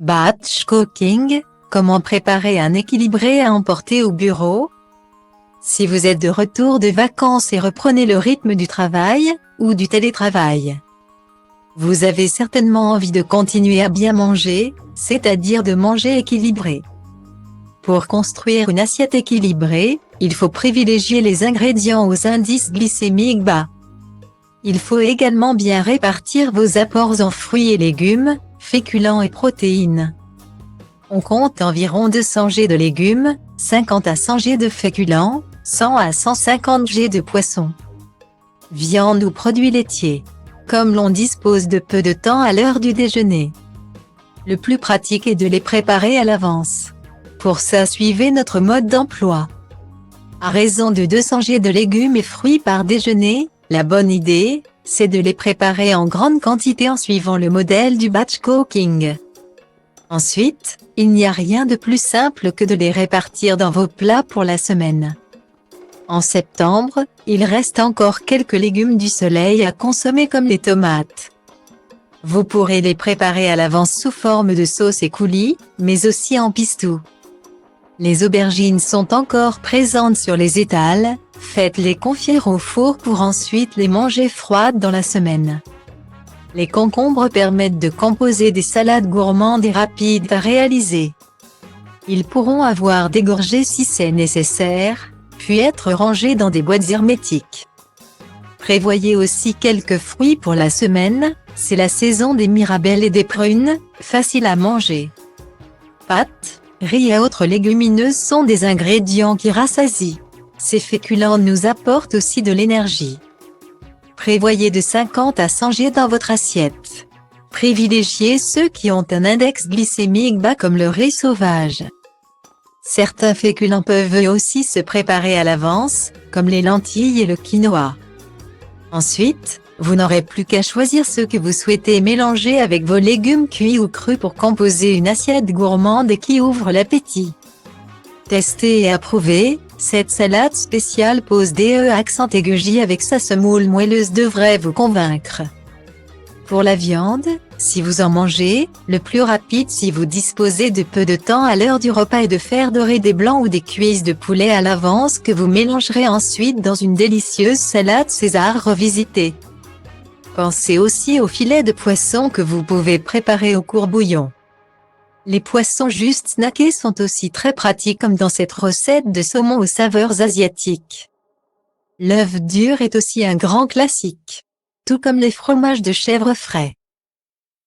Batch cooking, comment préparer un équilibré à emporter au bureau? Si vous êtes de retour de vacances et reprenez le rythme du travail, ou du télétravail, vous avez certainement envie de continuer à bien manger, c'est-à-dire de manger équilibré. Pour construire une assiette équilibrée, il faut privilégier les ingrédients aux indices glycémiques bas. Il faut également bien répartir vos apports en fruits et légumes, féculents et protéines. On compte environ 200 g de légumes, 50 à 100 g de féculents, 100 à 150 g de poissons, viande ou produits laitiers. Comme l'on dispose de peu de temps à l'heure du déjeuner, le plus pratique est de les préparer à l'avance. Pour ça, suivez notre mode d'emploi. À raison de 200 g de légumes et fruits par déjeuner, la bonne idée, c'est de les préparer en grande quantité en suivant le modèle du batch cooking. Ensuite, il n'y a rien de plus simple que de les répartir dans vos plats pour la semaine. En septembre, il reste encore quelques légumes du soleil à consommer comme les tomates. Vous pourrez les préparer à l'avance sous forme de sauce et coulis, mais aussi en pistou. Les aubergines sont encore présentes sur les étals, faites-les confire au four pour ensuite les manger froides dans la semaine. Les concombres permettent de composer des salades gourmandes et rapides à réaliser. Ils pourront avoir dégorgé si c'est nécessaire, puis être rangés dans des boîtes hermétiques. Prévoyez aussi quelques fruits pour la semaine, c'est la saison des mirabelles et des prunes, faciles à manger. Pâtes, riz et autres légumineuses sont des ingrédients qui rassasient. Ces féculents nous apportent aussi de l'énergie. Prévoyez de 50 à 100 g dans votre assiette. Privilégiez ceux qui ont un index glycémique bas comme le riz sauvage. Certains féculents peuvent eux aussi se préparer à l'avance, comme les lentilles et le quinoa. Ensuite, vous n'aurez plus qu'à choisir ceux que vous souhaitez mélanger avec vos légumes cuits ou crus pour composer une assiette gourmande et qui ouvre l'appétit. Testez et approuvez, cette salade spéciale pose des accent aigu avec sa semoule moelleuse devrait vous convaincre. Pour la viande, si vous en mangez, le plus rapide si vous disposez de peu de temps à l'heure du repas est de faire dorer des blancs ou des cuisses de poulet à l'avance que vous mélangerez ensuite dans une délicieuse salade César revisitée. Pensez aussi aux filets de poisson que vous pouvez préparer au court-bouillon. Les poissons juste snackés sont aussi très pratiques comme dans cette recette de saumon aux saveurs asiatiques. L'œuf dur est aussi un grand classique, tout comme les fromages de chèvre frais.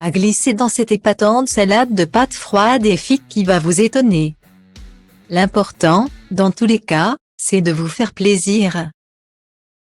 À glisser dans cette épatante salade de pâtes froides et fit qui va vous étonner. L'important, dans tous les cas, c'est de vous faire plaisir.